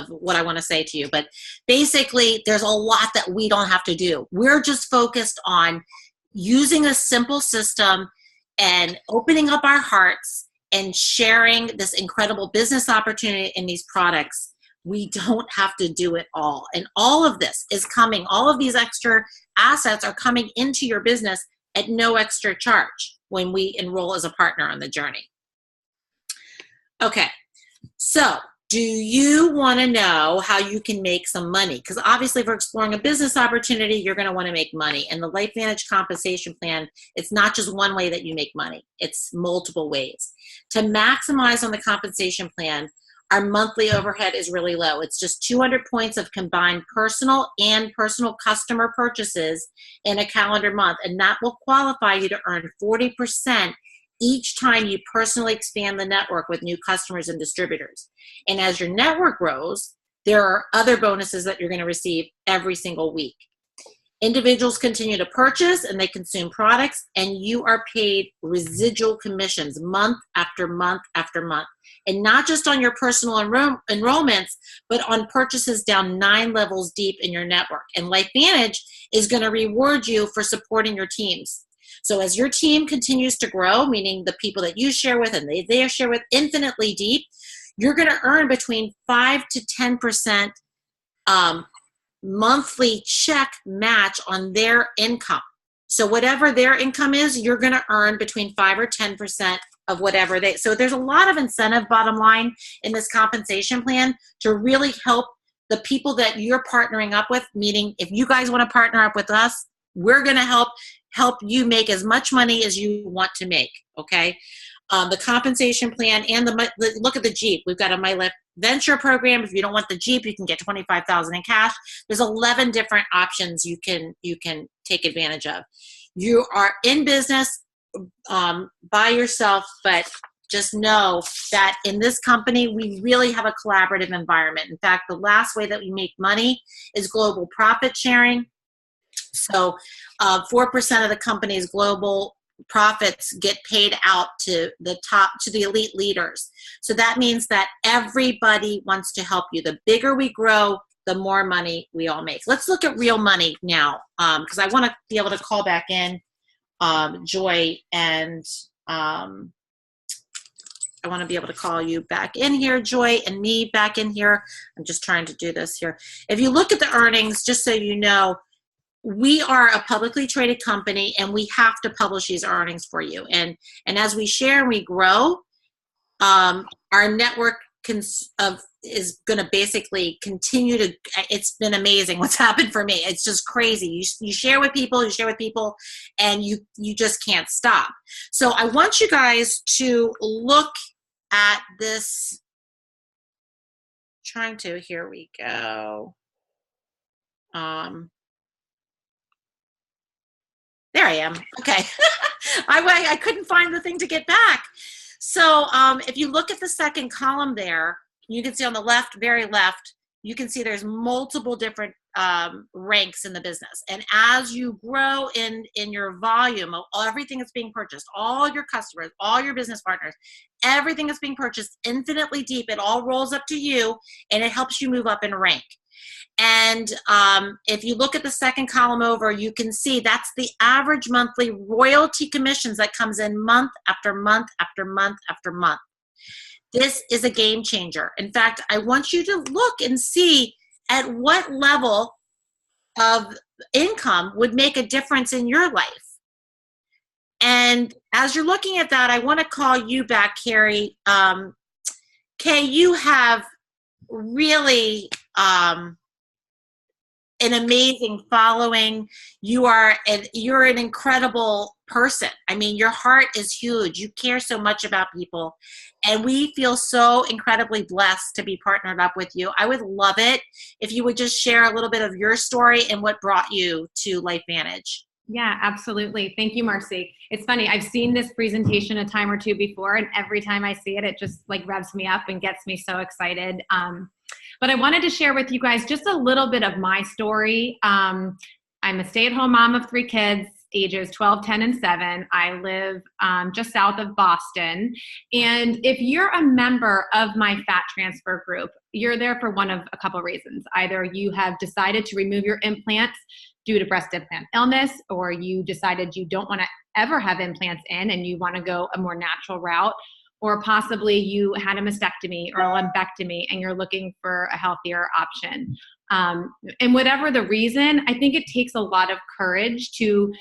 what I want to say to you, but basically there's a lot that we don't have to do. We're just focused on using a simple system and opening up our hearts and sharing this incredible business opportunity in these products. We don't have to do it all. And all of this is coming, all of these extra assets are coming into your business at no extra charge when we enroll as a partner on the journey. Okay, so do you want to know how you can make some money? Because obviously if we're exploring a business opportunity, you're going to want to make money. And the LifeVantage compensation plan, it's not just one way that you make money. It's multiple ways. To maximize on the compensation plan, our monthly overhead is really low. It's just 200 points of combined personal and personal customer purchases in a calendar month. And that will qualify you to earn 40% each time you personally expand the network with new customers and distributors. And as your network grows, there are other bonuses that you're going to receive every single week. Individuals continue to purchase and they consume products, and you are paid residual commissions month after month after month. And not just on your personal enrollments, but on purchases down 9 levels deep in your network. And LifeVantage is going to reward you for supporting your teams. So as your team continues to grow, meaning the people that you share with and they share with infinitely deep, you're going to earn between 5 to 10% monthly check match on their income. So whatever their income is, you're going to earn between 5 or 10% of whatever they, so there's a lot of incentive, bottom line, in this compensation plan to really help the people that you're partnering up with, meaning if you guys want to partner up with us, we're going to help you make as much money as you want to make, okay? The compensation plan and look at the Jeep. We've got a My Life Venture program. If you don't want the Jeep, you can get $25,000 in cash. There's 11 different options you can take advantage of. You are in business by yourself, but just know that in this company, we really have a collaborative environment. In fact, the last way that we make money is global profit sharing. So 4% of the company's global profits get paid out to the elite leaders. So that means that everybody wants to help you. The bigger we grow, the more money we all make. Let's look at real money now, because I want to be able to call back in Joy, and I want to be able to call you back in here, Joy, and me back in here. I'm just trying to do this here. If you look at the earnings, just so you know, we are a publicly traded company, and we have to publish these earnings for you. And as we share and we grow, our network is going to basically continue to. It's been amazing what's happened for me. It's just crazy. You share with people, and you just can't stop. So I want you guys to look at this. Here we go. There I am. Okay. I couldn't find the thing to get back. So if you look at the second column there, you can see on the left, very left, you can see there's multiple different ranks in the business. And as you grow in your volume of everything that's being purchased, all your customers, all your business partners, everything that's being purchased infinitely deep, it all rolls up to you, and it helps you move up in rank. And if you look at the second column over, you can see that's the average monthly royalty commissions that comes in month after month after month after month. This is a game changer. In fact, I want you to look and see at what level of income would make a difference in your life. And as you're looking at that, I want to call you back, Carrie. Kay, you have really an amazing following. You're an incredible person. I mean, your heart is huge. You care so much about people, and we feel so incredibly blessed to be partnered up with you. I would love it if you would just share a little bit of your story and what brought you to LifeVantage. Yeah, absolutely. Thank you, Marcy. It's funny. I've seen this presentation a time or two before, and every time I see it, it just like revs me up and gets me so excited. But I wanted to share with you guys just a little bit of my story. I'm a stay-at-home mom of 3 kids, ages 12, 10, and 7. I live just south of Boston. And if you're a member of my fat transfer group, you're there for one of a couple reasons. Either you have decided to remove your implants due to breast implant illness, or you decided you don't want to ever have implants in and you want to go a more natural route, or possibly you had a mastectomy or a lumpectomy and you're looking for a healthier option. And whatever the reason, I think it takes a lot of courage to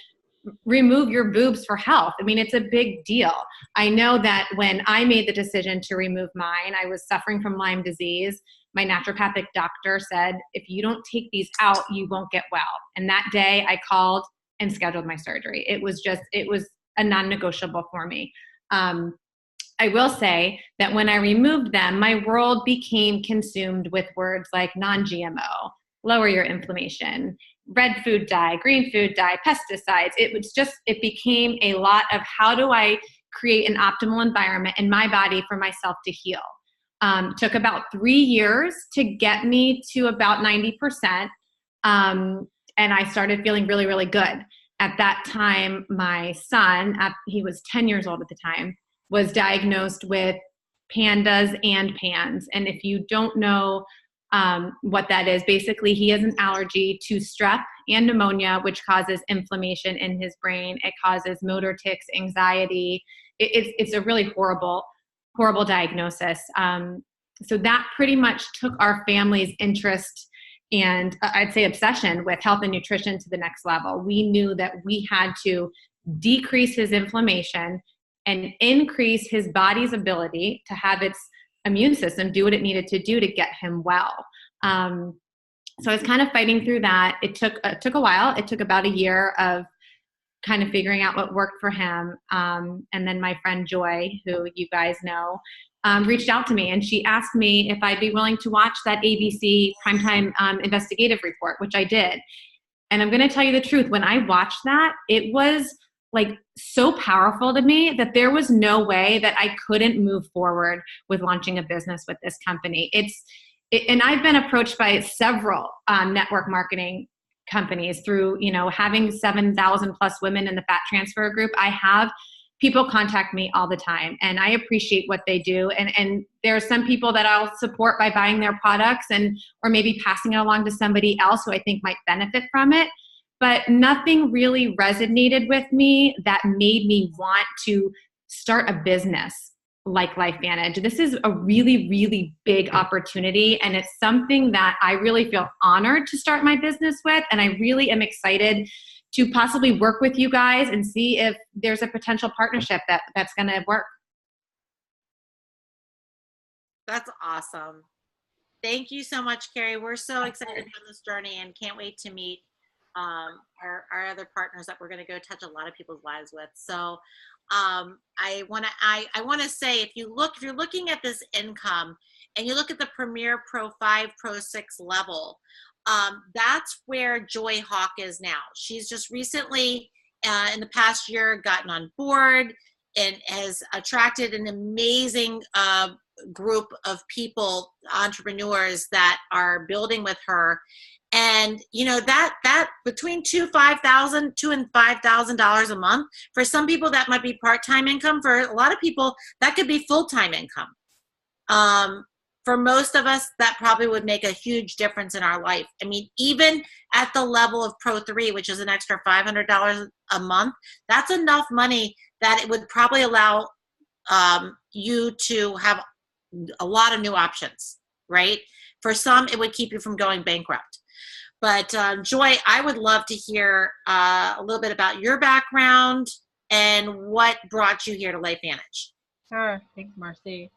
remove your boobs for health. I mean, it's a big deal. I know that when I made the decision to remove mine, I was suffering from Lyme disease. My naturopathic doctor said, if you don't take these out, you won't get well. And that day I called and scheduled my surgery. It was a non-negotiable for me. I will say that when I removed them, my world became consumed with words like non-GMO, lower your inflammation, red food dye, green food dye, pesticides. It became a lot of how do I create an optimal environment in my body for myself to heal. Took about 3 years to get me to about 90%. and I started feeling really, really good. At that time, my son, he was 10 years old at the time, was diagnosed with pandas and PANS. And if you don't know what that is, basically he has an allergy to strep and pneumonia, which causes inflammation in his brain. It causes motor tics, anxiety. It's a really horrible diagnosis. So that pretty much took our family's interest and I'd say obsession with health and nutrition to the next level. We knew that we had to decrease his inflammation and increase his body's ability to have its immune system do what it needed to do to get him well. So I was kind of fighting through that. It took a while. It took about a year of kind of figuring out what worked for him. And then my friend Joy, who you guys know, reached out to me, and she asked me if I'd be willing to watch that ABC primetime investigative report, which I did. And I'm going to tell you the truth. When I watched that, it was like so powerful to me that there was no way that I couldn't move forward with launching a business with this company. And I've been approached by several network marketing companies through, having 7,000 plus women in the fat transfer group. I have people contact me all the time, and I appreciate what they do. And there are some people that I'll support by buying their products or maybe passing it along to somebody else who I think might benefit from it. But nothing really resonated with me that made me want to start a business like LifeVantage. This is a really, really big opportunity, and it's something that I really feel honored to start my business with. And I really am excited to possibly work with you guys and see if there's a potential partnership that's going to work. That's awesome. Thank you so much, Carrie. We're so excited about this journey and can't wait to meet our other partners that we're going to go touch a lot of people's lives with. So I want to say, if you're looking at this income and you look at the Premier Pro 5, Pro 6 level, that's where Joy Hawk is now. She's just recently, in the past year, gotten on board and has attracted an amazing group of people, entrepreneurs that are building with her. And that between $2,000 and $5,000 a month, for some people that might be part-time income. For a lot of people that could be full-time income. For most of us, that probably would make a huge difference in our life. I mean, even at the level of Pro 3, which is an extra $500 a month, that's enough money that it would probably allow you to have a lot of new options, right? For some, it would keep you from going bankrupt. But Joy, I would love to hear a little bit about your background and what brought you here to LifeVantage. Sure. Thanks, Marcy.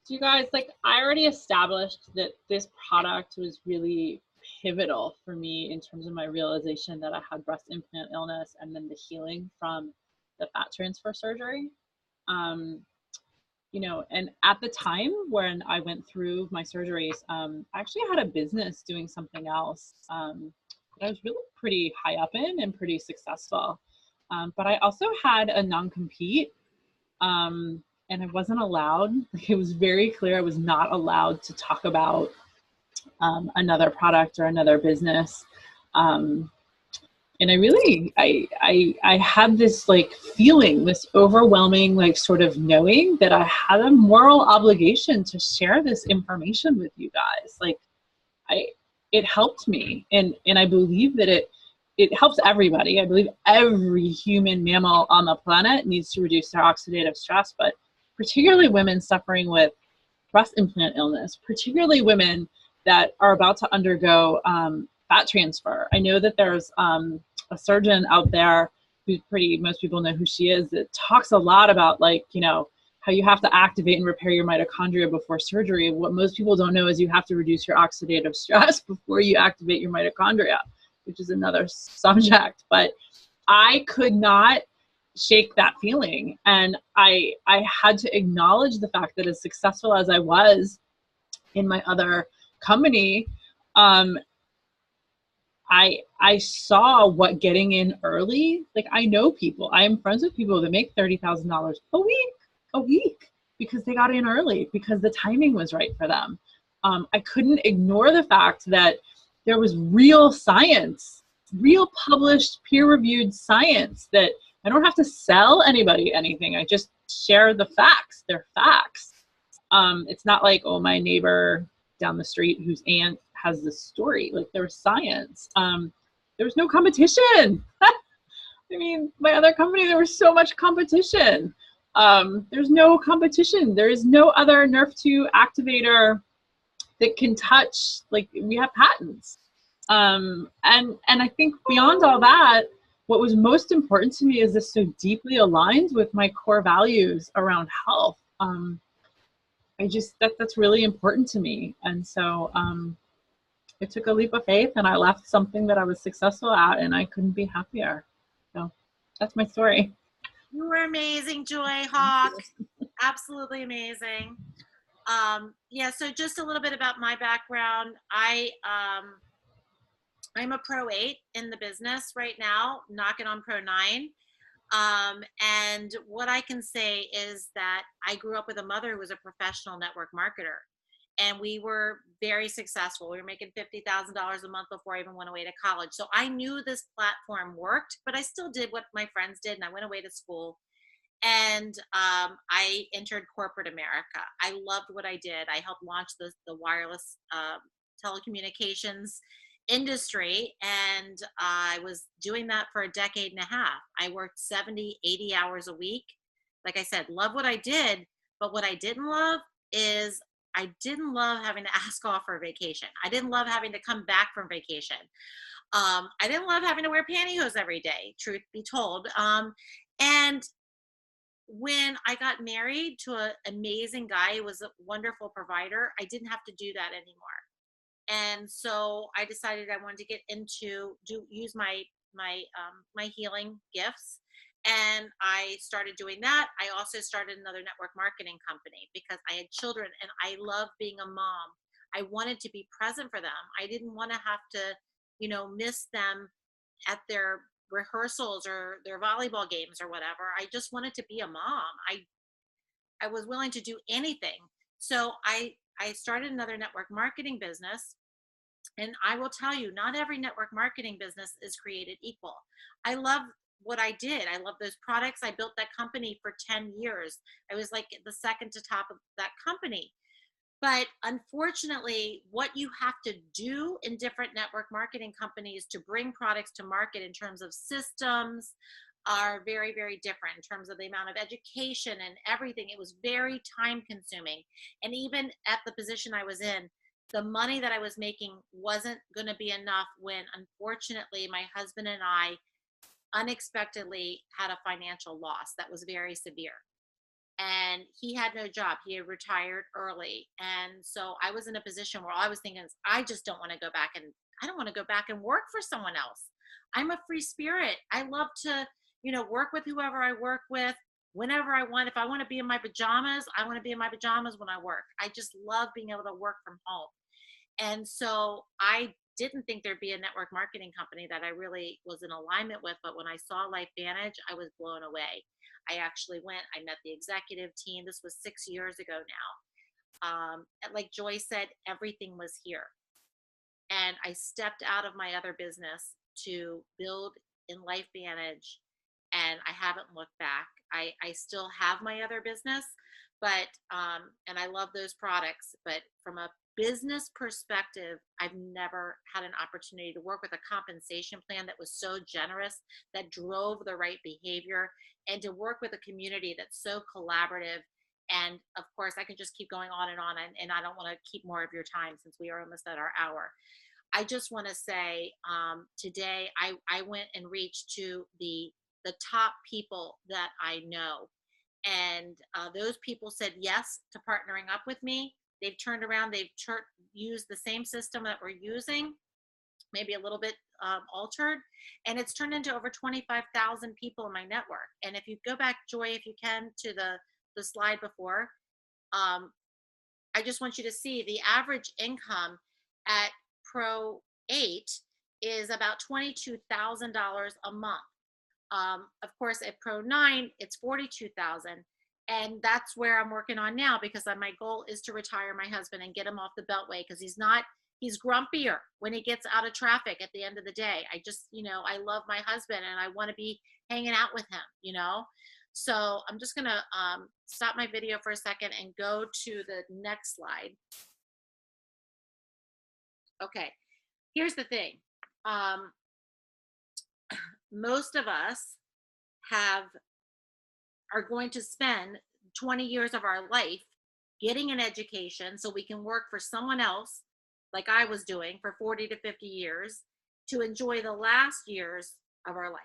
So you guys, I already established that this product was really pivotal for me in terms of my realization that I had breast implant illness and then the healing from the fat transfer surgery. And at the time when I went through my surgeries, I actually had a business doing something else that I was really pretty high up in and pretty successful. But I also had a non-compete. And I wasn't allowed, it was very clear I was not allowed to talk about another product or another business. And I really, I had this feeling, this overwhelming, sort of knowing that I had a moral obligation to share this information with you guys. It helped me. And I believe that it helps everybody. I believe every human mammal on the planet needs to reduce their oxidative stress, but particularly women suffering with breast implant illness, particularly women that are about to undergo fat transfer. I know that there's a surgeon out there who's most people know who she is, that talks a lot about how you have to activate and repair your mitochondria before surgery. What most people don't know is you have to reduce your oxidative stress before you activate your mitochondria, which is another subject. But I could not shake that feeling. And I had to acknowledge the fact that as successful as I was in my other company, I saw what getting in early, I know people, I am friends with people that make $30,000 a week because they got in early, because the timing was right for them. I couldn't ignore the fact that there was real science real published peer-reviewed science that I don't have to sell anybody anything. I just share the facts. They're facts. It's not like, oh, my neighbor down the street whose aunt has this story. Like, there's science. There's no competition. I mean, my other company, there was so much competition. There's no competition. There is no other Nerf2 activator that can touch, like, we have patents. And I think beyond all that, what was most important to me is this so deeply aligned with my core values around health. That's really important to me. And so it took a leap of faith, and I left something that I was successful at, and I couldn't be happier. So that's my story. You were amazing, Joy Hawk. Absolutely amazing. Yeah, so just a little bit about my background. I'm a Pro 8 in the business right now, knocking on Pro 9. And what I can say is that I grew up with a mother who was a professional network marketer. And we were very successful. We were making $50,000 a month before I even went away to college. So I knew this platform worked, but I still did what my friends did, and I went away to school. And I entered corporate America. I loved what I did. I helped launch the wireless telecommunications industry, and I was doing that for a decade and a half. I worked 70, 80 hours a week. Like I said, love what I did, but what I didn't love is I didn't love having to ask off for a vacation. I didn't love having to come back from vacation. I didn't love having to wear pantyhose every day, truth be told. And when I got married to an amazing guy who was a wonderful provider, I didn't have to do that anymore. And so I decided I wanted to get into use my healing gifts, and I started doing that. I also started another network marketing company because I had children and I love being a mom. I wanted to be present for them. I didn't want to have to, miss them at their rehearsals or their volleyball games or whatever. I just wanted to be a mom. I was willing to do anything. So I started another network marketing business. And I will tell you, not every network marketing business is created equal. I love what I did. I love those products. I built that company for 10 years. I was like the second to top of that company. But unfortunately, what you have to do in different network marketing companies to bring products to market in terms of systems are very, very different in terms of the amount of education and everything. It was very time consuming. And even at the position I was in, the money that I was making wasn't going to be enough when, unfortunately, my husband and I unexpectedly had a financial loss that was very severe. And he had no job. He had retired early. And so I was in a position where all I was thinking is, I just don't want to go back, and I don't want to go back and work for someone else. I'm a free spirit. I love to, work with whoever I work with whenever I want. If I want to be in my pajamas, I want to be in my pajamas when I work. I just love being able to work from home. And so I didn't think there'd be a network marketing company that I really was in alignment with. But when I saw LifeVantage, I was blown away. I actually I met the executive team. This was 6 years ago now. Like Joy said, everything was here. And I stepped out of my other business to build in LifeVantage, and I haven't looked back. I still have my other business, but, and I love those products, but from a business perspective, I've never had an opportunity to work with a compensation plan that was so generous, that drove the right behavior, and to work with a community that's so collaborative. And of course, I can just keep going on, and I don't want to keep more of your time since we are almost at our hour. I just want to say today I went and reached to the top people that I know. And those people said yes to partnering up with me. They've turned around, they've used the same system that we're using, maybe a little bit altered, and it's turned into over 25,000 people in my network. And if you go back, Joy, if you can, to the slide before, I just want you to see the average income at Pro 8 is about $22,000 a month. Of course, at Pro 9, it's $42,000. And that's where I'm working on now, because my goal is to retire my husband and get him off the beltway, because he He's grumpier when he gets out of traffic at the end of the day. I just, I love my husband and I want to be hanging out with him, So I'm just going to stop my video for a second and go to the next slide. Okay, here's the thing. Most of us are going to spend 20 years of our life getting an education so we can work for someone else, like I was doing for 40 to 50 years, to enjoy the last years of our life.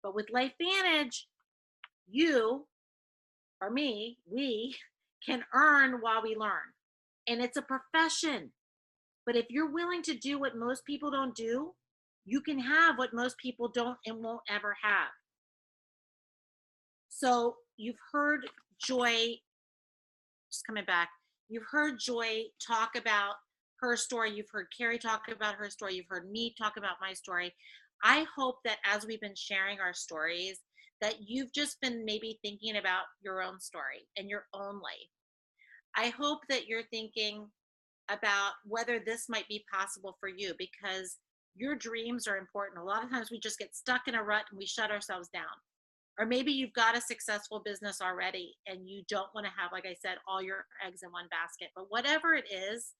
But with LifeVantage, you or me, we can earn while we learn. And it's a profession. But if you're willing to do what most people don't do, you can have what most people don't and won't ever have. So you've heard Joy, just coming back, you've heard Joy talk about her story. You've heard Carrie talk about her story. You've heard me talk about my story. I hope that as we've been sharing our stories, that you've just been maybe thinking about your own story and your own life. I hope that you're thinking about whether this might be possible for you, because your dreams are important. A lot of times we just get stuck in a rut and we shut ourselves down. Or maybe you've got a successful business already and you don't want to have, like I said, all your eggs in one basket. But whatever it is,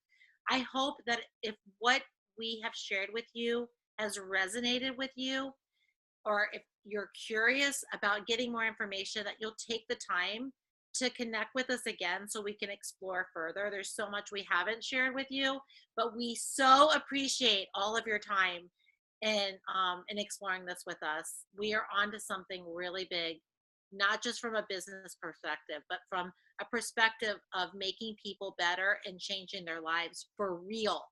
I hope that if what we have shared with you has resonated with you, or if you're curious about getting more information, that you'll take the time to connect with us again so we can explore further. There's so much we haven't shared with you, but we so appreciate all of your time in exploring this with us. We are onto something really big, not just from a business perspective, but from a perspective of making people better and changing their lives for real,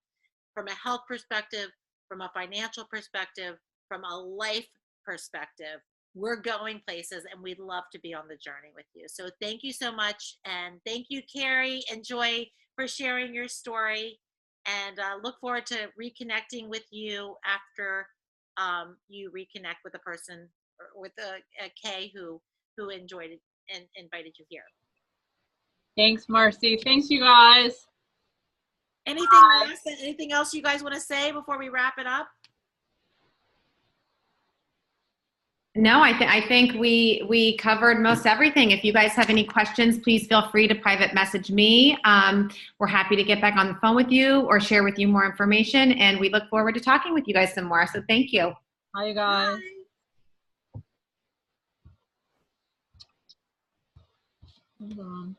from a health perspective, from a financial perspective, from a life perspective. We're going places and we'd love to be on the journey with you. So thank you so much. And thank you, Carrie and Joy, for sharing your story. And look forward to reconnecting with you after you reconnect with a person, or with a Kay who enjoyed it and invited you here. Thanks, Marcy. Thanks, you guys. Anything else you guys want to say before we wrap it up? No, I think we covered most everything. If you guys have any questions, please feel free to private message me. We're happy to get back on the phone with you or share with you more information, and we look forward to talking with you guys some more. So thank you. Bye, you guys. Bye. Hold on.